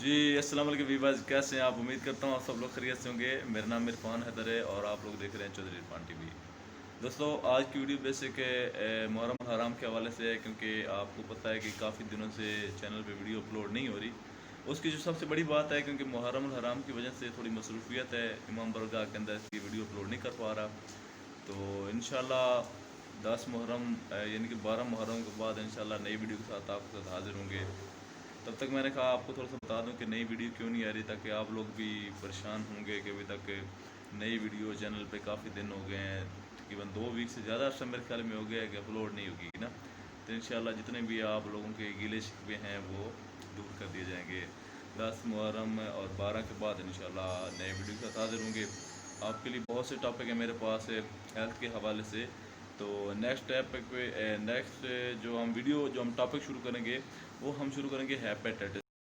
जी, अस्सलाम वालेकुम वीवर्स, कैसे हैं आप? उम्मीद करता हूँ आप सब लोग खैरियत से होंगे। मेरा नाम इरफान हैदर है और आप लोग देख रहे हैं चौधरी इरफान टीवी। दोस्तों, आज की वीडियो बेसिक मुहर्रम हराम के हवाले से है, क्योंकि आपको पता है कि काफ़ी दिनों से चैनल पे वीडियो अपलोड नहीं हो रही। उसकी जो सबसे बड़ी बात है, क्योंकि मुहर्रम हराम की वजह से थोड़ी मसरूफियत है, इमाम बरगाह के अंदर इसकी वीडियो अपलोड नहीं कर पा रहा। तो इंशाल्लाह 10 मुहर्रम यानी कि 12 मुहर्रम के बाद इंशाल्लाह नई वीडियो के साथ आपके साथ हाजिर होंगे। तब तक मैंने कहा आपको थोड़ा सा बता दूं कि नई वीडियो क्यों नहीं आ रही, ताकि आप लोग भी परेशान होंगे कि अभी तक नई वीडियो चैनल पे काफ़ी दिन हो गए हैं, तकरीबन 2 वीक से ज़्यादा अर्सा मेरे ख्याल में हो गया है कि अपलोड नहीं होगी ना। तो इंशाल्लाह जितने भी आप लोगों के गिले शिकवे हैं वो दूर कर दिए जाएंगे। 10 मुहर्रम और 12 के बाद इंशाल्लाह नए वीडियो के साथ हाजिर होंगे। आपके लिए बहुत से टॉपिक है मेरे पास हेल्थ के हवाले से। तो नेक्स्ट टॉपिक पे नेक्स्ट जो हम टॉपिक शुरू करेंगे वो हम शुरू करेंगे हेपेटाइटिस